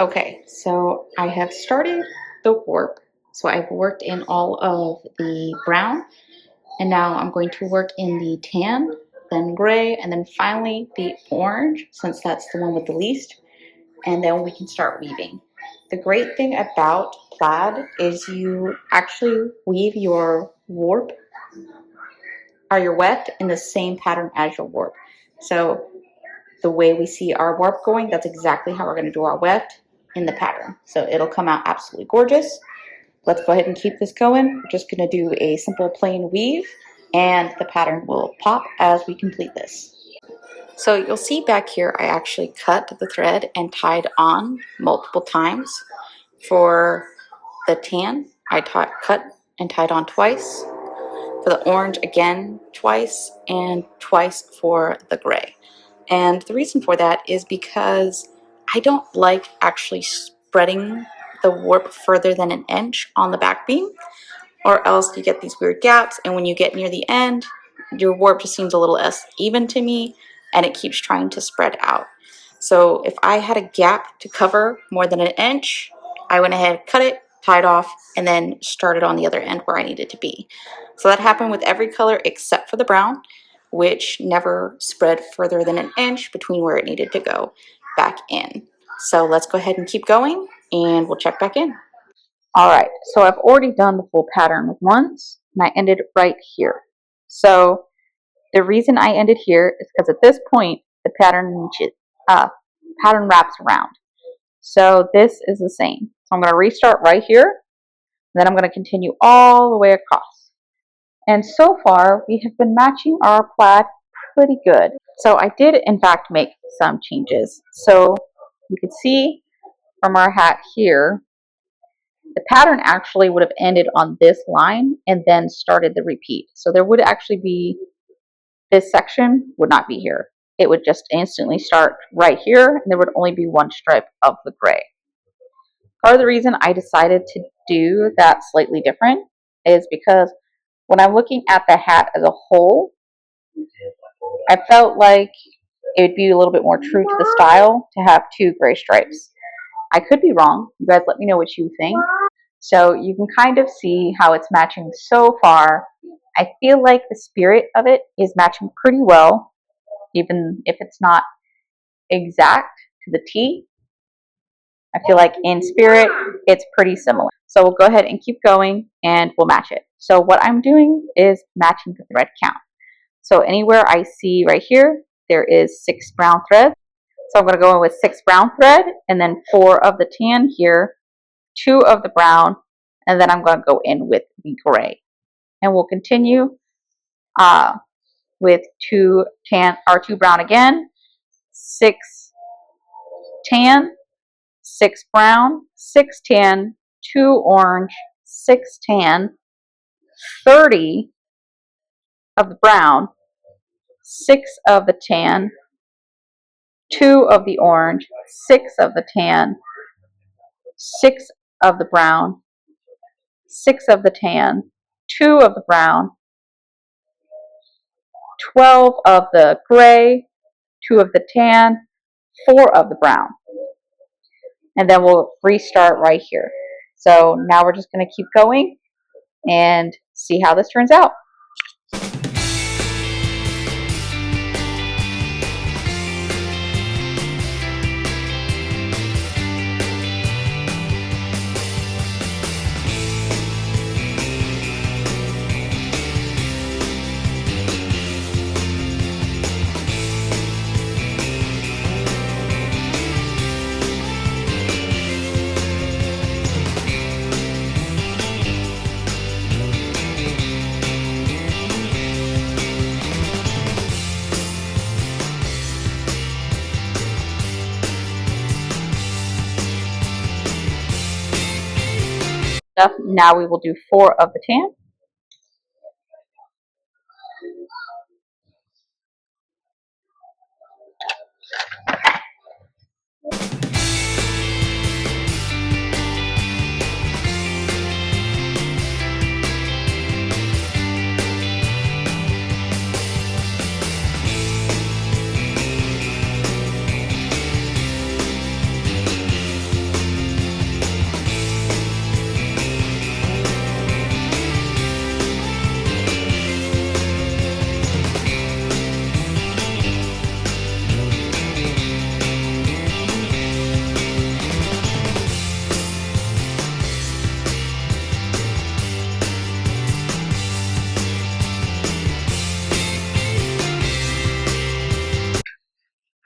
Okay, so I have started the warp. So I've worked in all of the brown, and now I'm going to work in the tan, then gray, and then finally the orange, since that's the one with the least, and then we can start weaving. The great thing about plaid is you actually weave your warp or your weft in the same pattern as your warp. So the way we see our warp going, that's exactly how we're going to do our weft in the pattern. So it'll come out absolutely gorgeous. Let's go ahead and keep this going. We're just going to do a simple plain weave, and the pattern will pop as we complete this. So you'll see back here, I actually cut the thread and tied on multiple times. For the tan, I cut and tied on twice. For the orange, again, twice, and twice for the gray. And the reason for that is because I don't like actually spreading the warp further than an inch on the back beam, or else you get these weird gaps, and when you get near the end, your warp just seems a little less even to me, and it keeps trying to spread out. So if I had a gap to cover more than an inch, I went ahead, cut it, tied off, and then started on the other end where I needed to be. So that happened with every color except for the brown, which never spread further than an inch between where it needed to go back in. So let's go ahead and keep going, and we'll check back in. All right, so I've already done the full pattern once, and I ended right here. So the reason I ended here is because at this point, the pattern pattern wraps around. So this is the same. So I'm going to restart right here, then I'm going to continue all the way across. And so far, we have been matching our plaid pretty good. So I did, in fact, make some changes. So you can see from our hat here, the pattern actually would have ended on this line and then started the repeat. So there would actually be, this section would not be here. It would just instantly start right here, and there would only be one stripe of the gray. Part of the reason I decided to do that slightly different is because when I'm looking at the hat as a whole, I felt like it would be a little bit more true to the style to have two gray stripes. I could be wrong. You guys let me know what you think. So you can kind of see how it's matching so far. I feel like the spirit of it is matching pretty well, even if it's not exact to the T. I feel like in spirit, it's pretty similar. So we'll go ahead and keep going, and we'll match it. So what I'm doing is matching the thread count. So anywhere I see right here, there is 6 brown threads. So I'm going to go in with 6 brown thread, and then 4 of the tan here, 2 of the brown, and then I'm going to go in with the gray. And we'll continue with 2 tan or 2 brown again, 6 tan, 6 brown, 6 tan, 2 orange, 6 tan, 30 of the brown, 6 of the tan, 2 of the orange, 6 of the tan, 6 of the brown, 6 of the tan, 2 of the brown, 12 of the gray, 2 of the tan, 4 of the brown. And then we'll restart right here. So now we're just going to keep going and see how this turns out. Now we will do 4 of the tan.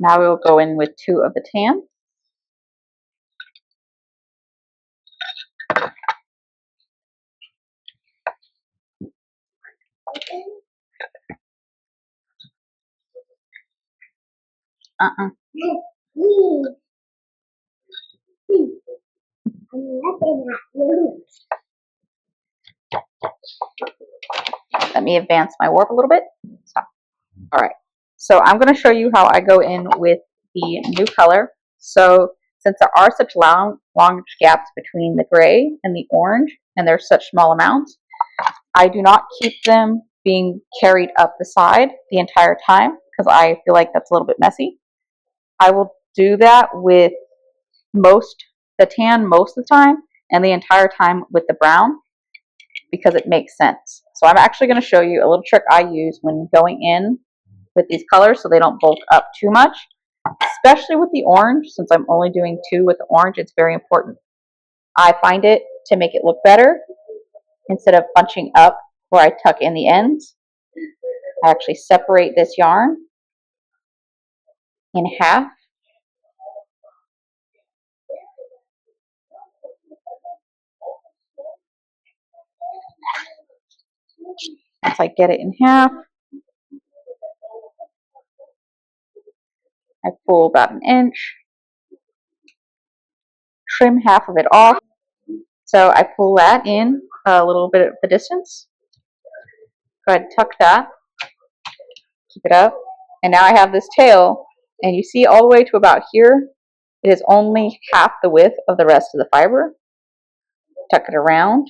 Now we will go in with 2 of the tan. Uh-uh. Let me advance my warp a little bit. So, all right. So I'm going to show you how I go in with the new color. So since there are such long gaps between the gray and the orange, and there's such small amounts, I do not keep them being carried up the side the entire time because I feel like that's a little bit messy. I will do that with the tan most of the time and the entire time with the brown because it makes sense. So I'm actually going to show you a little trick I use when going in with these colors so they don't bulk up too much, especially with the orange. Since I'm only doing 2 with the orange, it's very important. I find it to make it look better, instead of bunching up where I tuck in the ends, I actually separate this yarn in half. Once I get it in half, I pull about an inch, trim half of it off. So I pull that in a little bit of the distance. Go ahead and tuck that, keep it up. And now I have this tail, and you see all the way to about here, it is only half the width of the rest of the fiber. Tuck it around,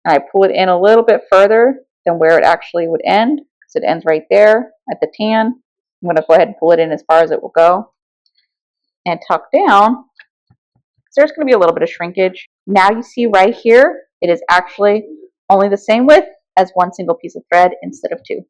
and I pull it in a little bit further than where it actually would end, because it ends right there at the tan. I'm going to go ahead and pull it in as far as it will go, and tuck down. So there's going to be a little bit of shrinkage. Now you see right here, it is actually only the same width as one single piece of thread instead of 2.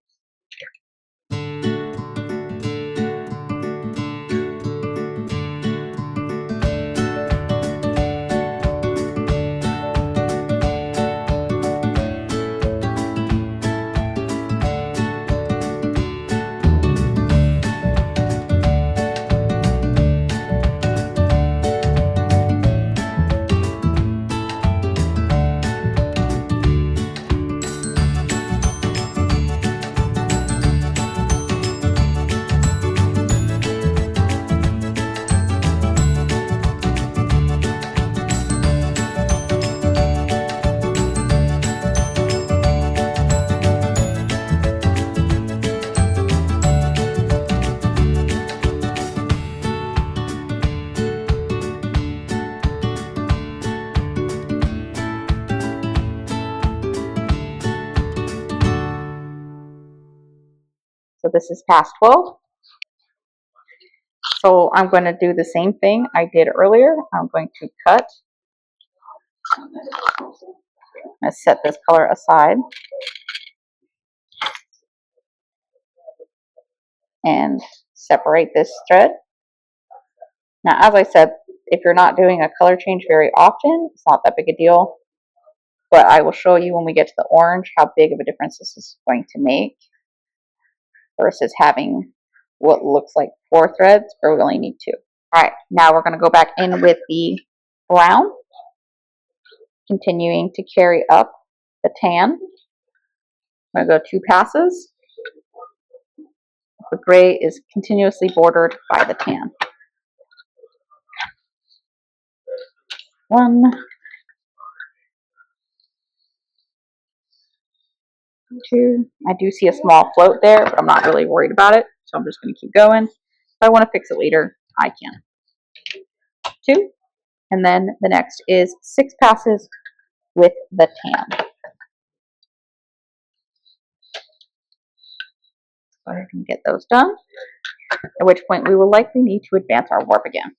So this is past 12. So I'm going to do the same thing I did earlier. I'm going to cut. Let's set this color aside and separate this thread. Now, as I said, if you're not doing a color change very often, it's not that big a deal. But I will show you when we get to the orange how big of a difference this is going to make versus having what looks like 4 threads where we only need 2. All right, now we're going to go back in with the brown, continuing to carry up the tan. I'm going to go 2 passes. The gray is continuously bordered by the tan. 1, 2. I do see a small float there, but I'm not really worried about it, so I'm just going to keep going. If I want to fix it later, I can. 2. And then the next is 6 passes with the tan. Go ahead and get those done, at which point we will likely need to advance our warp again.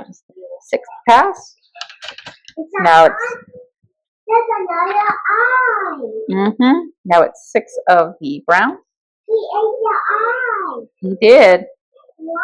Just sixth pass. Now it's now it's 6 of the brown. He ate your eye. He did. Why?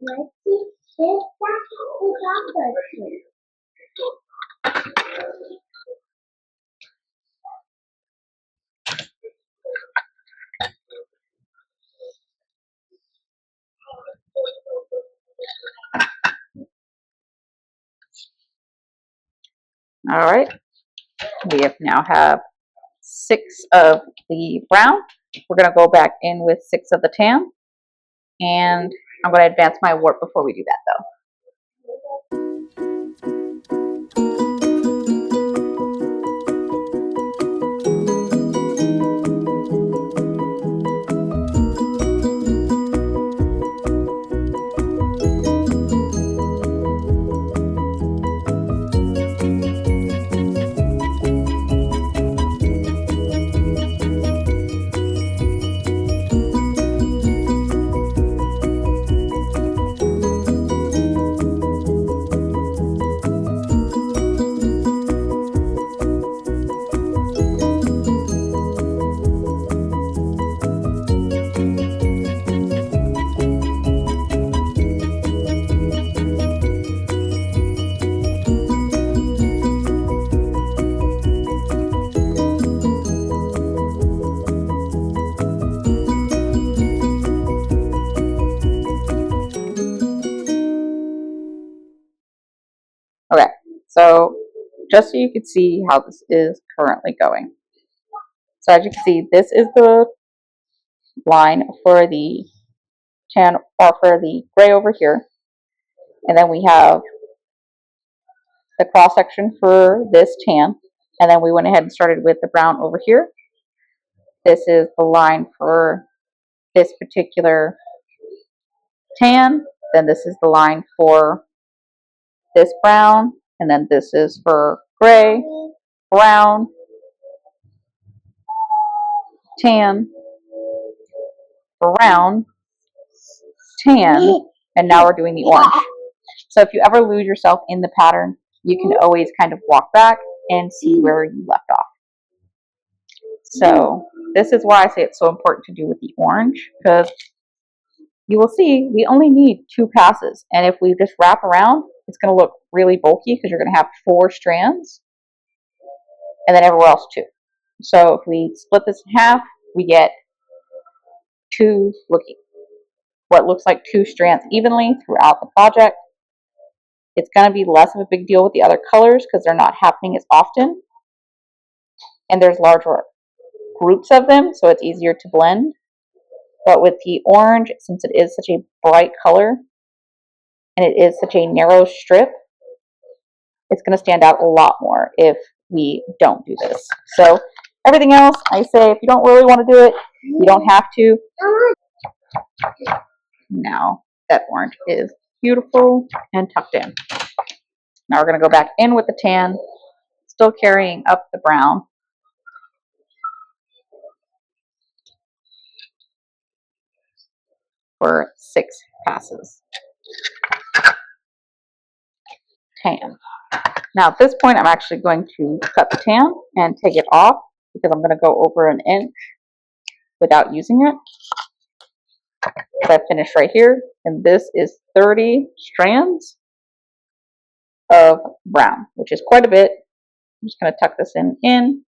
Let's see if that's the doctor. All right. We now have 6 of the brown. We're going to go back in with 6 of the tan. And I'm going to advance my warp before we do that, though. Okay, so just so you can see how this is currently going. So as you can see, this is the line for the tan, or for the gray over here. And then we have the cross section for this tan. And then we went ahead and started with the brown over here. This is the line for this particular tan. Then this is the line for this brown. And then this is for gray, brown, tan, brown, tan, and now we're doing the orange. So if you ever lose yourself in the pattern, you can always kind of walk back and see where you left off. So this is why I say it's so important to do with the orange, because you will see we only need 2 passes. And if we just wrap around, it's going to look really bulky because you're going to have 4 strands and then everywhere else 2. So if we split this in half, we get 2 looking, what looks like 2 strands evenly throughout the project. It's going to be less of a big deal with the other colors because they're not happening as often. And there's larger groups of them, so it's easier to blend. But with the orange, since it is such a bright color and it is such a narrow strip, it's going to stand out a lot more if we don't do this. So everything else, I say if you don't really want to do it, you don't have to. Now that orange is beautiful and tucked in. Now we're going to go back in with the tan, still carrying up the brown. For 6 passes. Tan. Now at this point, I'm actually going to cut the tan and take it off because I'm going to go over an inch without using it. So I finished right here, and this is 30 strands of brown, which is quite a bit. I'm just going to tuck this in.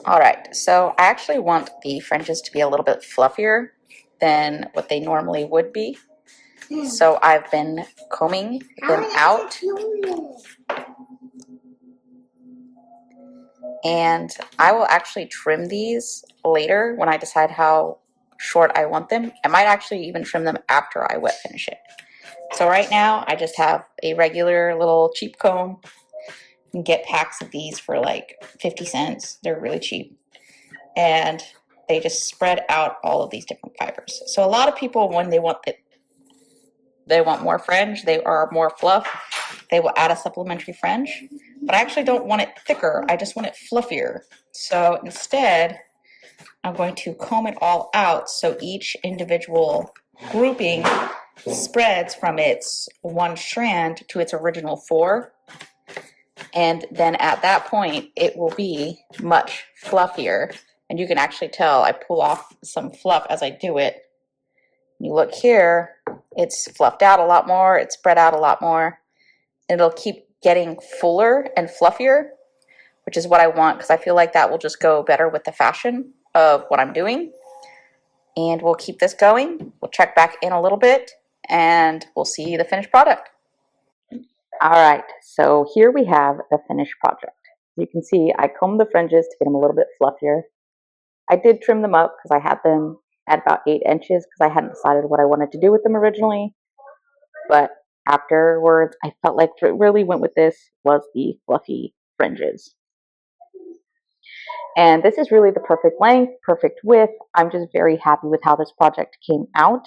All right, so I actually want the fringes to be a little bit fluffier than what they normally would be. So I've been combing them out, and I will actually trim these later when I decide how short I want them. I might actually even trim them after I wet finish it. So right now I just have a regular little cheap comb. You can get packs of these for like 50 cents. They're really cheap. And they just spread out all of these different fibers. So a lot of people, when they want more fringe, they are more fluff, they will add a supplementary fringe. But I actually don't want it thicker. I just want it fluffier. So instead, I'm going to comb it all out so each individual grouping spreads from its one strand to its original four. And then at that point, it will be much fluffier. And you can actually tell I pull off some fluff as I do it. You look here, it's fluffed out a lot more, it's spread out a lot more. And it'll keep getting fuller and fluffier, which is what I want because I feel like that will just go better with the fashion of what I'm doing. And we'll keep this going. We'll check back in a little bit and we'll see the finished product. All right, so here we have the finished project. You can see I combed the fringes to get them a little bit fluffier. I did trim them up because I had them at about 8 inches because I hadn't decided what I wanted to do with them originally. But afterwards, I felt like what really went with this was the fluffy fringes. And this is really the perfect length, perfect width. I'm just very happy with how this project came out.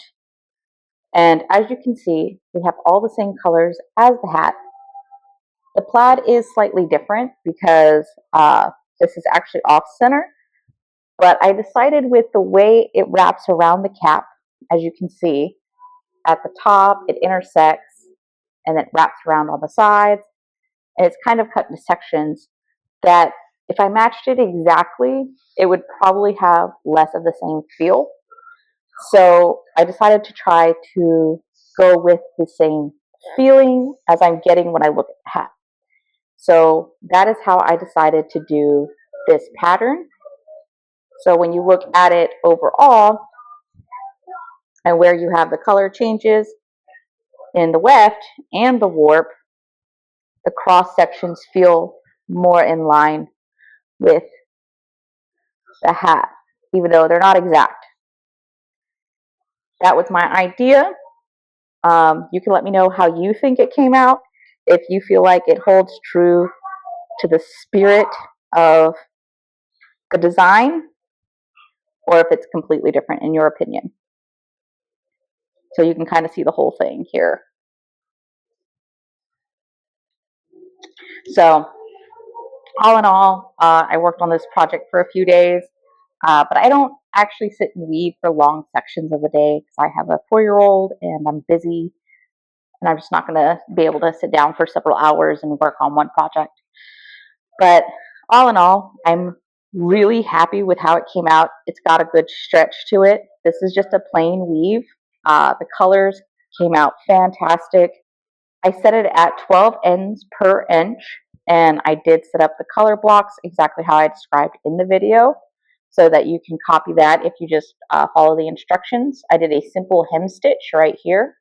And as you can see, we have all the same colors as the hat. The plaid is slightly different because this is actually off center, but I decided with the way it wraps around the cap, as you can see, at the top, it intersects and then wraps around on the sides. And it's kind of cut into sections that if I matched it exactly, it would probably have less of the same feel. So I decided to try to go with the same feeling as I'm getting when I look at the hat. So that is how I decided to do this pattern. So when you look at it overall and where you have the color changes in the weft and the warp, the cross sections feel more in line with the hat, even though they're not exact. That was my idea. You can let me know how you think it came out, if you feel like it holds true to the spirit of the design, or if it's completely different in your opinion. So you can kind of see the whole thing here. So all in all, I worked on this project for a few days, but I don't actually sit and weave for long sections of the day because I have a 4-year-old and I'm busy and I'm just not going to be able to sit down for several hours and work on one project. But all in all, I'm really happy with how it came out. It's got a good stretch to it. This is just a plain weave. The colors came out fantastic. I set it at 12 ends per inch, and I did set up the color blocks exactly how I described in the video so that you can copy that if you just follow the instructions. I did a simple hem stitch right here,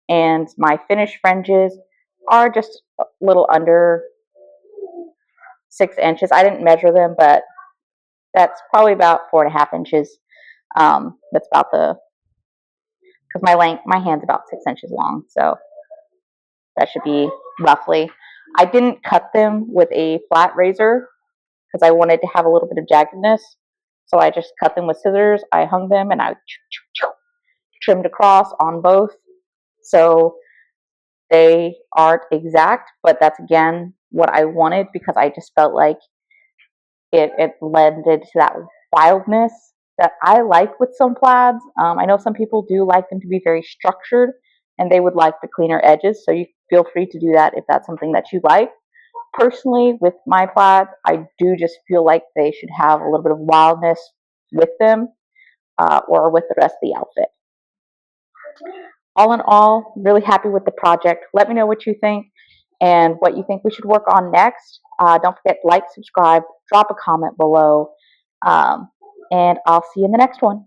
and my finished fringes are just a little under 6 inches. I didn't measure them, but that's probably about 4.5 inches. That's about because my hand's about 6 inches long, so that should be roughly. I didn't cut them with a flat razor because I wanted to have a little bit of jaggedness. So I just cut them with scissors. I hung them and I trimmed across on both. So they aren't exact, but that's again what I wanted because I just felt like it lended to that wildness that I like with some plaids. I know some people do like them to be very structured and they would like the cleaner edges, so you feel free to do that if that's something that you like. Personally, with my plaids, I do just feel like they should have a little bit of wildness with them or with the rest of the outfit. All in all, really happy with the project. Let me know what you think and what you think we should work on next. Don't forget to like, subscribe, drop a comment below, and I'll see you in the next one.